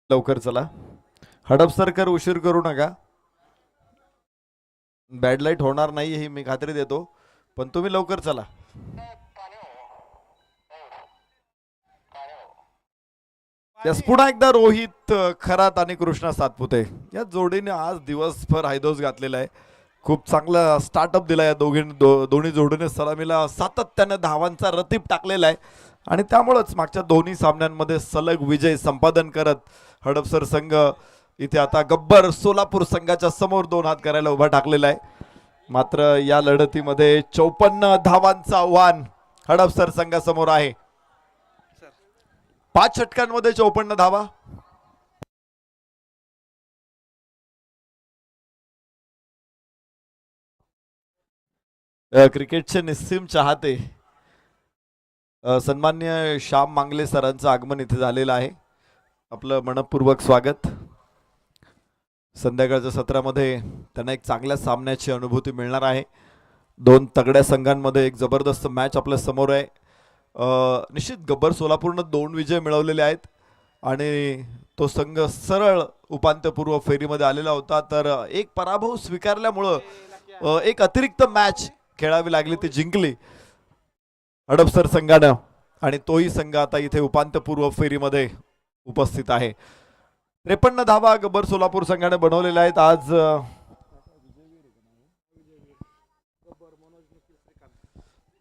लवकर चला. हडपसरकर उशीर करू नका. बॅड लाईट होणार नाही ही मी खात्री देतो, पण तुम्ही लवकर चला. त्यास पुन्हा एकदा रोहित खरात आणि कृष्णा सातपुते या जोडीने आज दिवसभर हायदोस घातलेला आहे. खूप चांगला स्टार्टअप दिला या दोन्ही जोडीने सलामीला सातत्याने धावांचा रतीप टाकलेला आहे आणि त्यामुळेच मागच्या दोन्ही सामन्यांमध्ये सलग विजय संपादन करत हडपसर संघ इथे आता गब्बर सोलापूर संघाच्या समोर 2 हात करायला उभा टाकलेला आहे. मात्र या लढतीमध्ये 54 धावांचं आव्हान हडपसर संघासमोर आहे. 5 षटकांमध्ये 54 धावा. क्रिकेटचे निस्सीम चाहते सन्मान्य श्याम मांगले सरांचं आगमन इथे झालेलं आहे. आपलं मनपूर्वक स्वागत. संध्याकाळच्या सत्रामध्ये त्यांना एक चांगल्या सामन्याची अनुभूती मिळणार आहे. 2 तगड्या संघांमध्ये एक जबरदस्त मॅच आपल्या समोर आहे. निश्चित गब्बर सोलापूरनं 2 विजय मिळवलेले आहेत आणि तो संघ सरळ उपांत्यपूर्व फेरीमध्ये आलेला होता. तर एक पराभव स्वीकारल्यामुळं एक अतिरिक्त मॅच खेळावी लागली, ती जिंकली हडपसर संघानं आणि तोही संघ आता इथे उपांत्यपूर्व फेरीमध्ये उपस्थित आहे. 53 धावा गब्बर सोलापूर संघाने बनवलेल्या आहेत. आज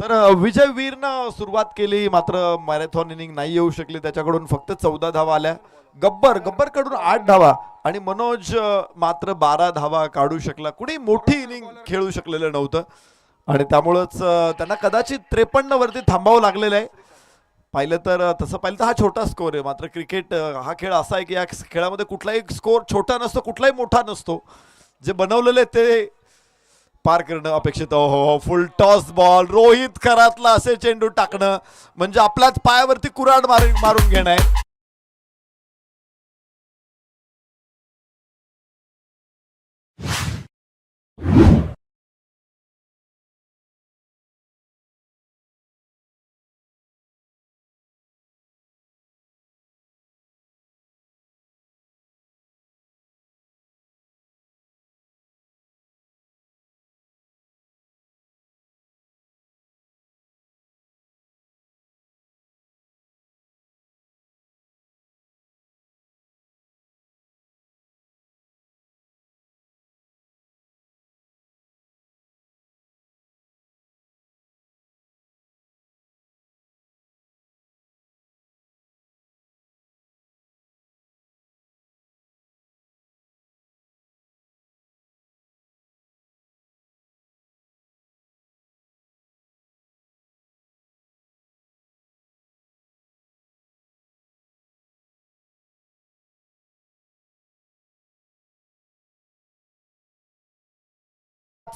तर विजयवीरनं सुरुवात केली, मात्र मॅरेथॉन इनिंग नाही येऊ शकली, त्याच्याकडून फक्त 14 धावा आल्या. गब्बर कडून 8 धावा आणि मनोज मात्र 12 धावा काढू शकला. कुणी मोठी इनिंग खेळू शकलेलं नव्हतं आणि त्यामुळंच त्यांना कदाचित 53 वरती थांबावं लागलेलं आहे. पाहिलं तर हा छोटा स्कोर आहे, मात्र क्रिकेट हा खेळ असा आहे की या खेळामध्ये कुठलाही स्कोर छोटा नसतो, कुठलाही मोठा नसतो. जे बनवलेले ते पार करणं अपेक्षित. हो, फुल टॉस बॉल, रोहित खरातला असे चेंडू टाकणं म्हणजे आपल्याच पायावरती कुऱ्हाड मारून घेणं आहे.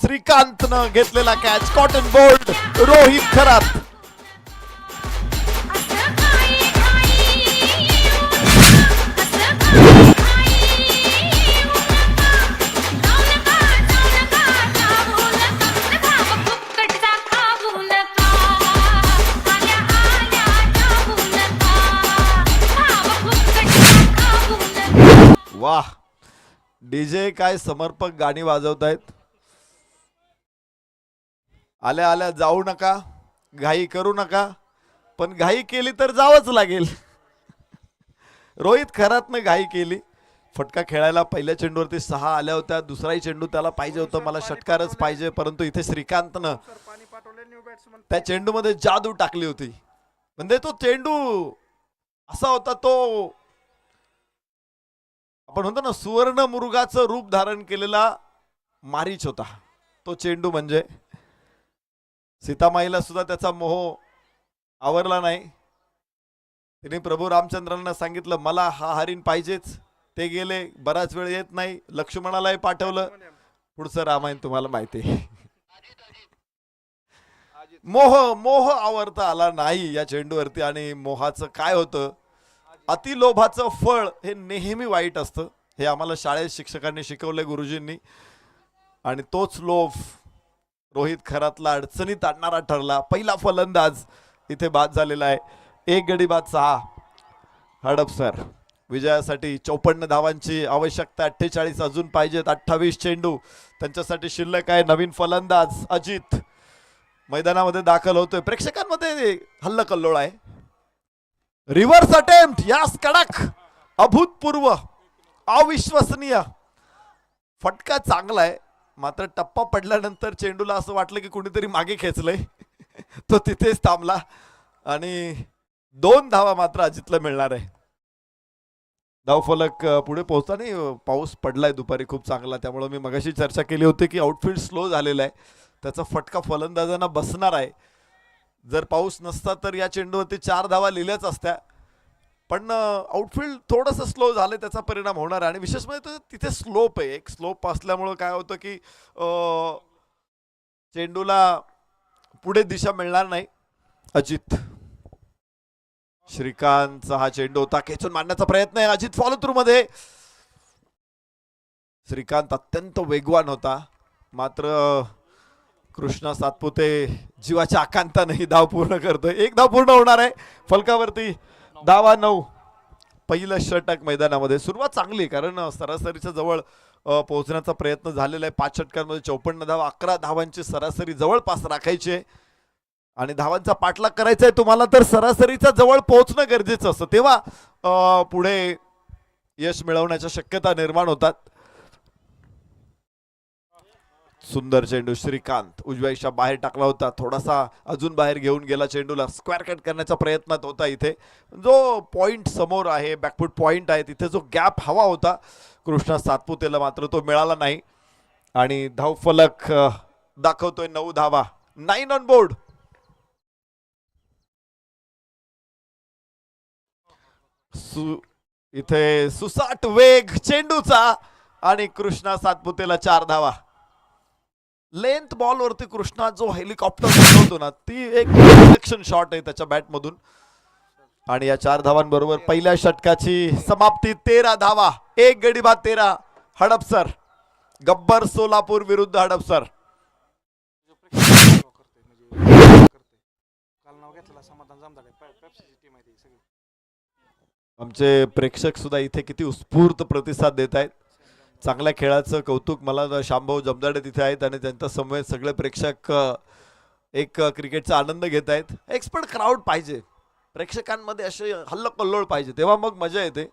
श्रीकांतनं घेतलेला catch, caught and bowled, Rohit Kharat. वाह, डीजे काय समर्पक गाणी वाजवतायत. आल्या आल्या जाऊ नका, घाई करू नका, पण घाई केली तर जावंच लागेल. रोहित खरातनं घाई केली, फटका खेळायला पहिल्या चेंडूवरती 6 आल्या होत्या. दुसराही चेंडू त्याला पाहिजे होतं, मला षटकारच पाहिजे, परंतु इथे श्रीकांतनं त्या चेंडूमध्ये जादू टाकली होती. म्हणजे तो चेंडू असा होता, तो आपण म्हणतो ना सुवर्ण मृगाचं रूप धारण केलेला मारीच होता तो चेंडू. म्हणजे सीतामाईला सुद्धा त्याचा मोह आवरला नाही. तिने प्रभू रामचंद्रांना सांगितलं मला हा हरिण पाहिजेच, ते गेले, बराच वेळ येत नाही, लक्ष्मणालाही पाठवलं. पुढचं रामायण तुम्हाला माहिती आहे. मोह आवरता आला नाही या चेंडूवरती. आणि मोहाचं काय होतं, अतिलोभाचं फळ हे नेहमी वाईट असतं, हे आम्हाला शाळेत शिक्षकांनी शिकवलंय, गुरुजींनी. आणि तोच लोभ रोहित खरातला अडचणीत आणणारा ठरला. पहिला फलंदाज इथे बाद झालेला आहे. 1 गडी बाद 6. हडपसर विजयासाठी 54 धावांची आवश्यकता, 48 अजून पाहिजेत. 28 चेंडू त्यांच्यासाठी शिल्लक आहे. नवीन फलंदाज अजित मैदानामध्ये दाखल होतोय. प्रेक्षकांमध्ये हल्लकल्लोळ आहे. रिव्हर्स अटेम्प्ट, यास कडक, अभूतपूर्व, अविश्वसनीय. फटका चांगला आहे, मात्र टप्पा पडल्यानंतर चेंडूला असं वाटलं की कुणीतरी मागे खेचलंय. तो तिथेच थांबला आणि 2 धावा मात्र अजितला मिळणार आहे. धावफलक पुढे पोहोचताना पाऊस पडलाय दुपारी खूप चांगला, त्यामुळे मी मगाशी चर्चा केली होती की आउटफील्ड स्लो झालेला आहे, त्याचा फटका फलंदाजांना बसणार आहे. जर पाऊस नसता तर या चेंडूवरती 4 धावा लिहिल्याच असत्या, पण आउटफील्ड थोडंसं स्लो झालं, त्याचा परिणाम होणार आहे. आणि विशेष म्हणजे तिथे स्लोप आहे, एक स्लोप असल्यामुळं काय होतं की चेंडूला पुढे दिशा मिळणार नाही. अजित, श्रीकांतचा हा चेंडू होता, खेचून मारण्याचा प्रयत्न आहे. अजित फॉलो थ्रू मध्ये. श्रीकांत अत्यंत वेगवान होता, मात्र कृष्णा सातपुते जीवाच्या आकांताने ही धाव पूर्ण करतोय. 1 धाव पूर्ण होणार आहे फलकावरती. धावा 9. पहिलं षटक मैदानामध्ये. सुरुवात चांगली, कारण सरासरीच्या जवळ पोहोचण्याचा प्रयत्न झालेला आहे. 5 षटकांमध्ये 54 धावा, 11 धावांची सरासरी जवळपास राखायची आहे आणि धावांचा पाठलाग करायचा आहे तुम्हाला, तर सरासरीच्या जवळ पोहोचणं गरजेचं असतं, तेव्हा पुढे यश मिळवण्याच्या शक्यता निर्माण होतात. सुंदर चेंडू, श्रीकांत उजव्या बाहेर टाकला होता, थोडासा अजून बाहेर घेऊन गेला चेंडूला, स्क्वेअर कट करण्याच्या प्रयत्नात होता. इथे जो पॉइंट समोर आहे, बॅकफूट पॉइंट आहे, तिथे जो गॅप हवा होता कृष्णा सातपुतेला, मात्र तो मिळाला नाही आणि धावफलक दाखवतोय 9 धावा, 9 ऑन बोर्ड. इथे सुसाट वेग चेंडूचा आणि कृष्णा सातपुतेला 4 धावा. लेंथ बॉल वरती कृष्णा जो हेलिकॉप्टर बनवतो ना, ती एक सिलेक्शन शॉट आहे त्याच्या बॅट मधून. आणि या 4 धावांबरोबर पहिल्या षटकाची समाप्ती. 13 धावा, 1 गडी बाद 13. हडपसर, गब्बर सोलापूर विरुद्ध हडपसर. आमचे प्रेक्षक सुद्धा इथे किती उत्स्फूर्त प्रतिसाद देत आहेत. चांगल्या खेळाचं कौतुक. मला शांभाऊ जमदाडे तिथे आहेत आणि त्यांच्या समवेत सगळे प्रेक्षक एक क्रिकेटचा आनंद घेत आहेत. एक्सपर्ट क्राऊड पाहिजे, प्रेक्षकांमध्ये असे हल्लकल्लोळ पाहिजे, तेव्हा मग मजा येते.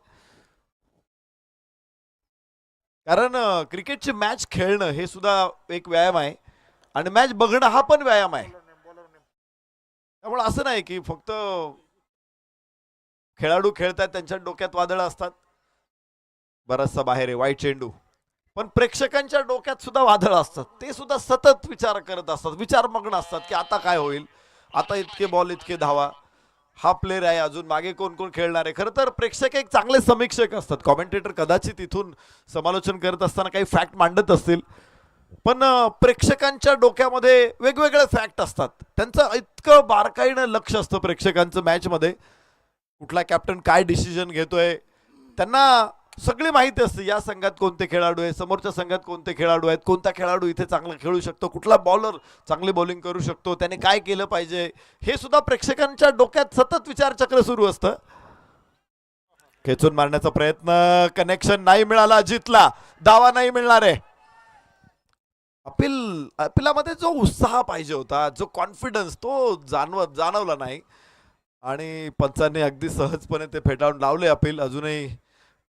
कारण क्रिकेटची मॅच खेळणं हे सुद्धा एक व्यायाम आहे आणि मॅच बघणं हा पण व्यायाम आहे. त्यामुळे असं नाही की फक्त खेळाडू खेळतात त्यांच्या डोक्यात वादळ असतात. बराचसा बाहेर आहे वाईट चेंडू, पण प्रेक्षकांच्या डोक्यात सुद्धा वादळ असतात. ते सुद्धा सतत विचार करत असतात, विचारमग्न असतात की आता काय होईल, आता इतके बॉल इतके धावा, हा प्लेअर आहे, अजून मागे कोण कोण खेळणार आहे. खरं तर प्रेक्षक एक चांगले समीक्षक असतात. कॉमेंटेटर कदाचित इथून समालोचन करत असताना काही फॅक्ट मांडत असतील, पण प्रेक्षकांच्या डोक्यामध्ये वेगवेगळे फॅक्ट असतात. त्यांचं इतकं बारकाईनं लक्ष असतं प्रेक्षकांचं मॅचमध्ये. कुठला कॅप्टन काय डिसिजन घेतोय, त्यांना सगळी माहिती असते. या संघात कोणते खेळाडू आहे, समोरच्या संघात कोणते खेळाडू आहेत, कोणता खेळाडू इथे चांगला खेळू शकतो, कुठला बॉलर चांगली बॉलिंग करू शकतो, त्याने काय केलं पाहिजे, हे सुद्धा प्रेक्षकांच्या डोक्यात सतत विचारचक्र सुरू असतं. खेचून मारण्याचा प्रयत्न, कनेक्शन नाही मिळाला, जितला दावा नाही मिळणार आहे. अपिलामध्ये जो उत्साह पाहिजे होता, जो कॉन्फिडन्स, तो जाणवला नाही आणि पंचांनी अगदी सहजपणे ते फेटाळून लावले अपील. अजूनही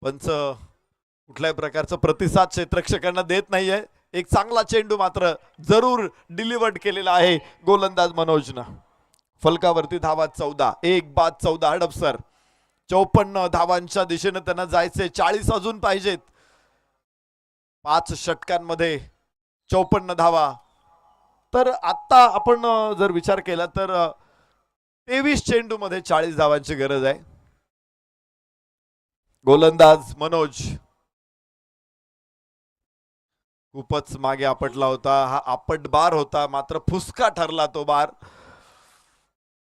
पंच कुठल्याही प्रकारचा प्रतिसाद क्षेत्ररक्षकांना देत नाहीये. एक चांगला चेंडू मात्र जरूर डिलिव्हर्ड केलेला आहे गोलंदाज मनोजनं. फलकावरती धावा 14, 1 बाद 14. हडपसर 54 धावांच्या दिशेने त्यांना जायचे, 40 अजून पाहिजेत. 5 षटकांमध्ये 54 धावा. तर आता आपण जर विचार केला तर 23 चेंडू मध्ये 40 धावांची गरज आहे. गोलंदाज मनोज खूपच मागे आपटला होता. हा आपट बार होता, मात्र फुसका ठरला तो बार.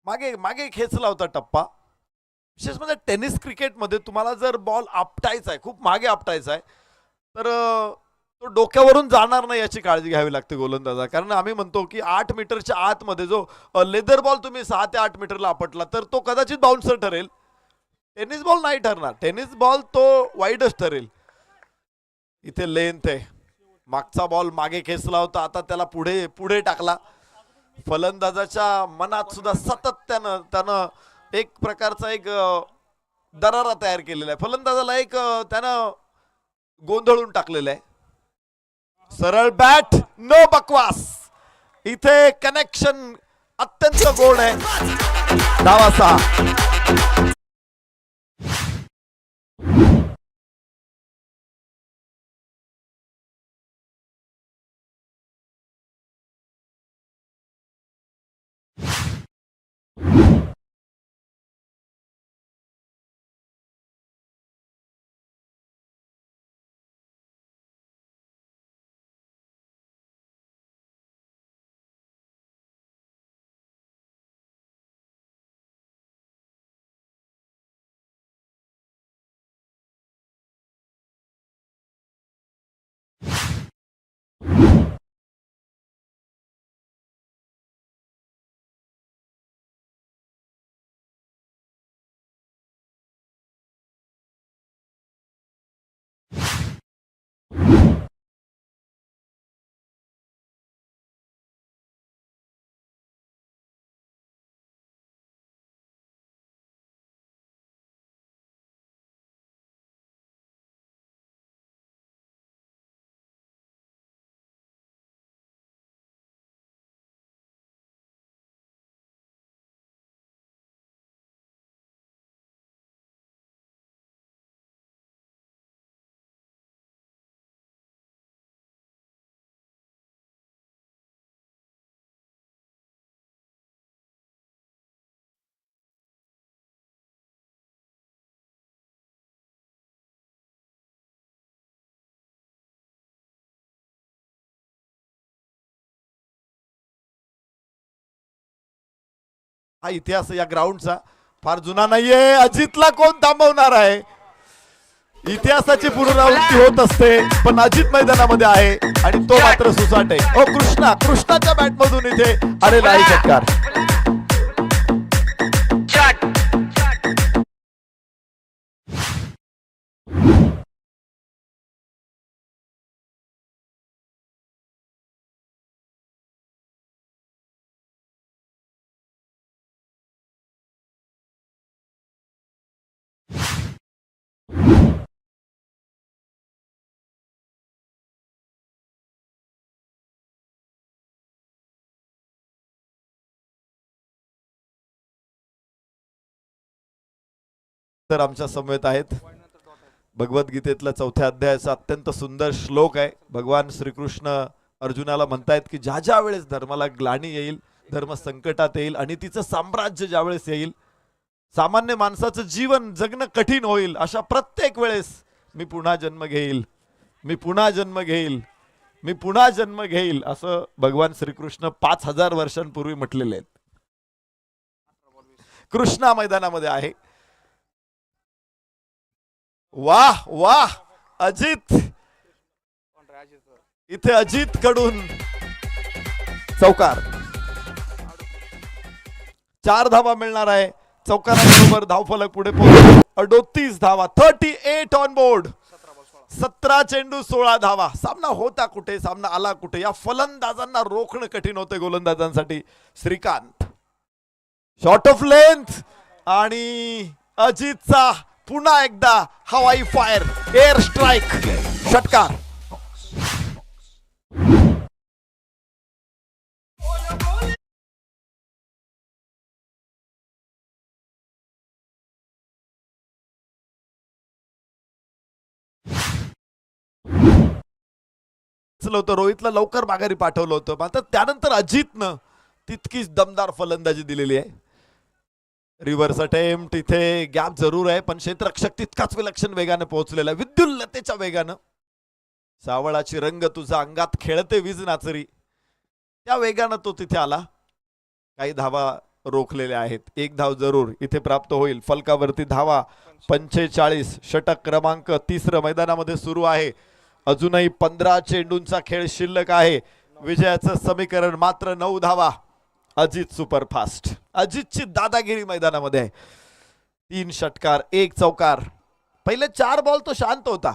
मागे मागे खेचला होता टप्पा. विशेष म्हणजे टेनिस क्रिकेटमध्ये तुम्हाला जर बॉल आपटायचा आहे, खूप मागे आपटायचा आहे, तर तो डोक्यावरून जाणार नाही याची काळजी घ्यावी लागते गोलंदाजा. कारण आम्ही म्हणतो की 8 मीटरच्या आतमध्ये जो लेदर बॉल तुम्ही 6 ते 8 मीटरला आपटला तर तो कदाचित बाउन्सर ठरेल. टेनिस बॉल नाही ठरणार, टेनिस बॉल तो वाईडच ठरेल. इथे लेंथ आहे, मागचा बॉल मागे खेचला होता, आता त्याला पुढे पुढे टाकला. फलंदाजाच्या मनात सुद्धा सातत्यानं त्यानं एक प्रकारचा एक दरारा तयार केलेला आहे. फलंदाजाला एक त्यानं गोंधळून टाकलेलं आहे. सरळ बॅट, नो बकवास. इथे कनेक्शन अत्यंत गोड आहे. धावा 6. हा इतिहास या ग्राउंडचा फार जुना नाहीये. अजितला कोण थांबवणार आहे? इतिहासाची पुनरावृत्ती होत असते, पण अजित मैदानामध्ये आहे आणि तो मात्र सुसाट आहे. कृष्णाच्या बॅट मधून इथे आलेला आहे षटकार. तर आमच्या समवेत आहेत भगवद्गीतेतला 4थ्या अध्यायाचा अत्यंत सुंदर श्लोक आहे. भगवान श्रीकृष्ण अर्जुनाला म्हणतायत की ज्या ज्या वेळेस धर्माला ग्लानी येईल, धर्म संकटात येईल आणि तिचं साम्राज्य ज्या वेळेस येईल, सामान्य माणसाचं जीवन जगणं कठीण होईल, अशा प्रत्येक वेळेस मी पुन्हा जन्म घेईल, मी पुन्हा जन्म घेईल, मी पुन्हा जन्म घेईल, असं भगवान श्रीकृष्ण 5000 वर्षांपूर्वी म्हटलेले आहेत. कृष्णा मैदानामध्ये आहे. वाह वाह अजित, इथे अजित कडून चौकार. 4 धावा मिळणार आहे. चौकाराबरोबर धावफलक पुढे पोहोचतो. 38 धावा, 38 ऑन बोर्ड. 17 चेंडू 16 धावा. सामना होता कुठे, सामना आला कुठे, या फलंदाजांना रोखणं कठीण होते गोलंदाजांसाठी. श्रीकांत शॉट ऑफ लेंथ आणि अजितचा पुन्हा एकदा हवाई फायर, एअर स्ट्राइक, षटकार. होतं रोहितला लवकर माघारी पाठवलं होतं, मात्र त्यानंतर अजितनं तितकीच दमदार फलंदाजी दिलेली आहे. रिव्हर्स अटेम्प्ट, इथे गॅप जरूर आहे पण क्षेत्ररक्षक तितकाच विलक्षण वेगाने पोहोचलेला आहे, विद्युल्लतेच्या वेगानं. सावळाची रंग तुझा अंगात खेळते वीज नाचरी, त्या वेगानं तो तिथे आला. काही धावा रोखलेल्या आहेत. 1 धाव जरूर इथे प्राप्त होईल. फलकावरती धावा 45. षटक क्रमांक 3 मैदानामध्ये सुरू आहे. अजूनही 15 चेंडूंचा खेळ शिल्लक आहे. विजयाचं समीकरण मात्र 9 धावा. अजित सुपरफास्ट, अजितची दादागिरी मैदानामध्ये आहे. 3 षटकार 1 चौकार. पहिले 4 बॉल तो शांत होता,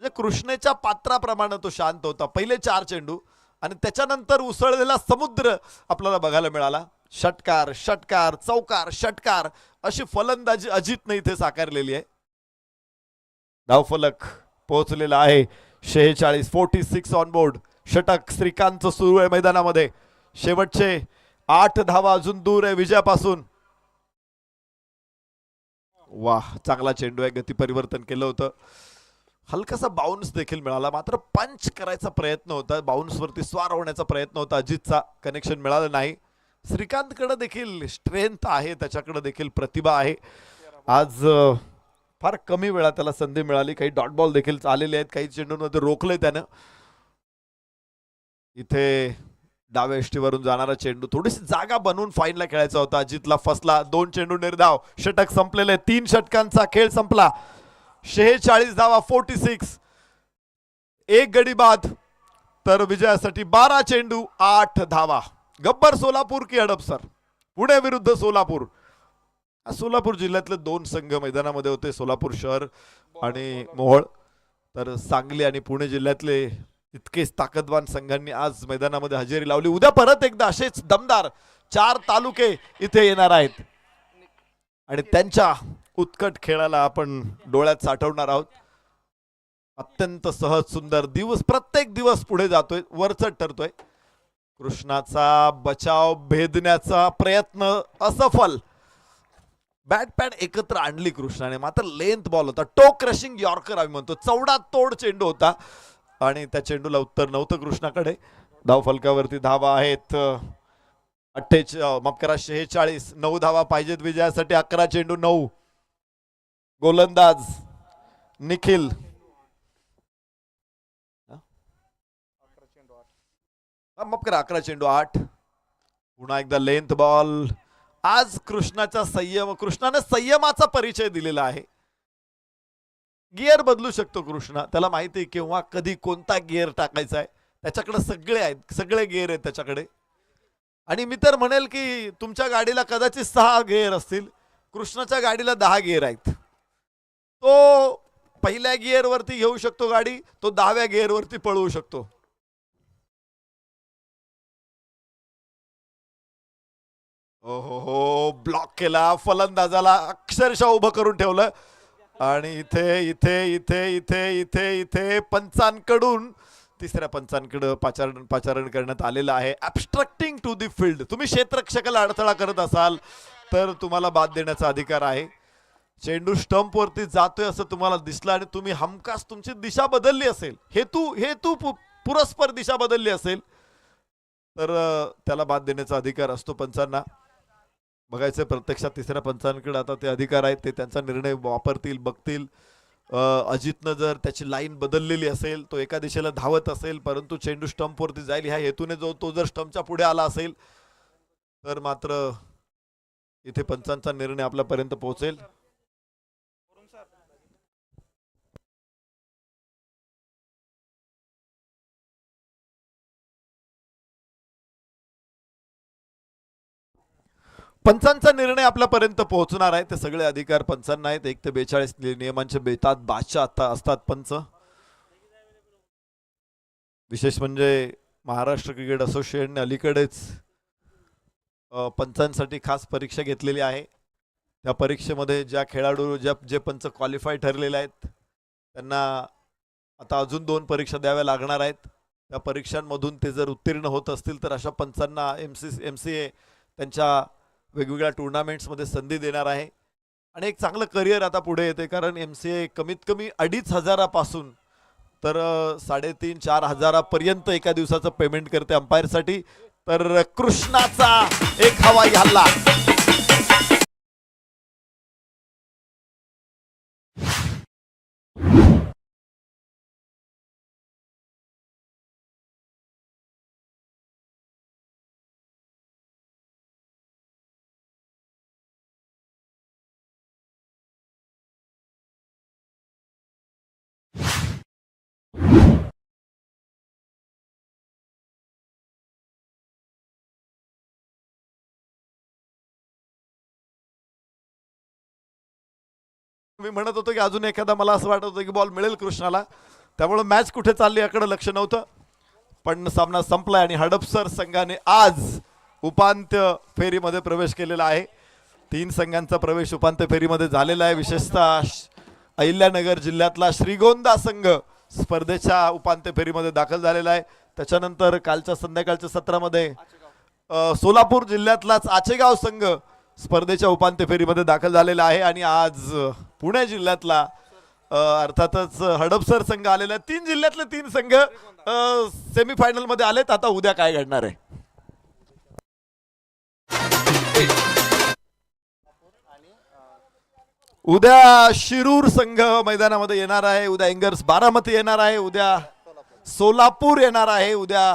म्हणजे कृष्णेच्या पात्राप्रमाणे तो शांत होता पहिले 4 चेंडू, आणि त्याच्यानंतर उसळलेला समुद्र आपल्याला बघायला मिळाला. षटकार षटकार चौकार षटकार अशी फलंदाजी अजितने इथे साकारलेली आहे. धावफलक पोहोचलेला आहे 46 ऑन बोर्ड. षटक श्रीकांतचं सुरू आहे मैदानामध्ये. शेवटचे 8 धावा अजून दूर आहे विजयापासून. वाह, चांगला चेंडू आहे. गती परिवर्तन केलं होतं. हलकासा बाउन्स देखील मिळाला, मात्र पंच करायचा प्रयत्न होता, बाउन्स वरती स्वार होण्याचा प्रयत्न होता अजितचा. कनेक्शन मिळालं नाही. श्रीकांतकडे देखील स्ट्रेंथ आहे, त्याच्याकडे देखील प्रतिभा आहे. आज फार कमी वेळा त्याला संधी मिळाली. काही डॉट बॉल देखील आलेले आहेत, काही चेंडूंमध्ये रोखले त्यानं. इथे डाव्या यष्टीवरून जाणारा चेंडू थोडीशी जागा बनवून फाईनला खेळायचा होता. अजितला फसला. 2 चेंडू निर्धाव. षटक संपलेले. 3 षटकांचा खेळ संपला. 46 धावा 46. 1 गडी बाद. तर विजयासाठी 12 चेंडू 8 धावा. गब्बर सोलापूर की हडपसर, पुणे विरुद्ध सोलापूर. सोलापूर जिल्ह्यातले 2 संघ मैदानामध्ये होते, सोलापूर शहर आणि मोहोळ. तर सांगली आणि पुणे जिल्ह्यातले इतकेच ताकदवान संघांनी आज मैदानामध्ये हजेरी लावली. उद्या परत एकदा असेच दमदार 4 तालुके इथे येणार आहेत आणि त्यांच्या उत्कट खेळाला आपण डोळ्यात साठवणार आहोत. अत्यंत सहज सुंदर दिवस, प्रत्येक दिवस पुढे जातोय, वरचढ ठरतोय. कृष्णाचा बचाव भेदण्याचा प्रयत्न असफल. बॅट पॅड एकत्र आणली कृष्णाने, मात्र लेंथ बॉल होता. टो क्रशिंग यॉर्कर आम्ही म्हणतो, चौडा तोड चेंडू होता आणि त्या चेंडूला उत्तर नव्हतं कृष्णाकडे. धाव फलकावरती धावा आहेत 46. 9 धावा पाहिजेत विजयासाठी. 11 चेंडू 9. गोलंदाज निखिल. 11 चेंडू 8. पुन्हा एकदा लेंथ बॉल. आज कृष्णाने संयमाचा परिचय दिलेला आहे. गिअर बदलू शकतो कृष्णा, त्याला माहिती आहे केव्हा कधी कोणता गिअर टाकायचा आहे. त्याच्याकडे सगळे आहेत, सगळे गिअर आहेत त्याच्याकडे. आणि मी तर म्हणेल की तुमच्या गाडीला कदाचित 6 गिअर असतील, कृष्णाच्या गाडीला 10 गिअर आहेत. तो पहिल्या गिअर वरती घेऊ शकतो गाडी, तो 10व्या गिअर वरती पळवू शकतो. हो ब्लॉक केला, फलंदाजाला अक्षरशः उभं करून ठेवलं. आणि इथे इथे इथे इथे इथे इथे पंचांकडून तिसऱ्या पंचांकडे पाचारण करण्यात आलेलं आहे. ऍब्स्ट्रक्टिंग टू दी फील्ड. तुम्ही क्षेत्ररक्षकाला अडथळा करत असाल तर तुम्हाला बाद देण्याचा अधिकार आहे. चेंडू स्टंप वरती जातोय असं तुम्हाला दिसलं आणि तुम्ही हमखास तुमची दिशा बदलली असेल, हेतू पुरस्पर दिशा बदलली असेल तर त्याला बाद देण्याचा अधिकार असतो पंचांना. बघायचं प्रत्यक्षात तिसऱ्या पंचांकडे आता ते अधिकार आहेत, ते त्यांचा निर्णय वापरतील, बघतील. अजितनं जर त्याची लाईन बदललेली असेल, तो एका दिशेला धावत असेल परंतु चेंडू स्टंप वरती जाईल ह्या हेतूने तो जर स्टंपच्या पुढे आला असेल तर मात्र इथे पंचांचा निर्णय आपल्यापर्यंत पोहोचेल. पंचांचा निर्णय आपल्यापर्यंत पोहोचणार आहे. ते सगळे अधिकार पंचांना आहेत. 1 ते 42 नियमांचे बेतात बादशाह आता असतात पंच. विशेष म्हणजे महाराष्ट्र क्रिकेट असोसिएशनने अलीकडेच पंचांसाठी खास परीक्षा घेतलेली आहे. त्या परीक्षेमध्ये ज्या खेळाडू जे पंच क्वालिफाय ठरलेले आहेत त्यांना आता अजून 2 परीक्षा द्याव्या लागणार आहेत. त्या परीक्षांमधून ते जर उत्तीर्ण होत असतील तर अशा पंचांना MCA त्यांच्या वेगवेगळ्या टुर्नामेंट्समध्ये संधी देणार आहे. आणि एक चांगलं करिअर आता पुढे येते, कारण MCA कमीत कमी 2,500 पासून तर 3,500-4,000 हजारापर्यंत एका दिवसाचं पेमेंट करते अंपायरसाठी. तर कृष्णाचा एक हवाई हल्ला. मी म्हणत होतो की अजून एखादा, मला असं वाटत होतं की बॉल मिळेल कृष्णाला, त्यामुळे मॅच कुठे चालली याकडे लक्ष नव्हतं. पण सामना संपलाय आणि हडपसर संघाने आज उपांत्य फेरीमध्ये प्रवेश केलेला आहे. 3 संघांचा प्रवेश उपांत्य फेरीमध्ये झालेला आहे. विशेषतः अहिल्यानगर जिल्ह्यातला श्रीगोंदा संघ स्पर्धेच्या उपांत्य फेरीमध्ये दाखल झालेला आहे. त्याच्यानंतर कालच्या संध्याकाळच्या सत्रामध्ये सोलापूर जिल्ह्यातलाच आचेगाव संघ स्पर्धेच्या उपांत्य फेरीमध्ये दाखल झालेला आहे. आणि आज पुणे जिल्ह्यातला अर्थातच हडपसर संघ आलेला आहे. 3 जिल्ह्यातले 3 संघ सेमीफायनल मध्ये आलेत. आता उद्या काय घडणार आहे? उद्या शिरूर संघ मैदानामध्ये येणार आहे, उद्या इंगर्स बारामती येणार आहे, उद्या सोलापूर येणार आहे, उद्या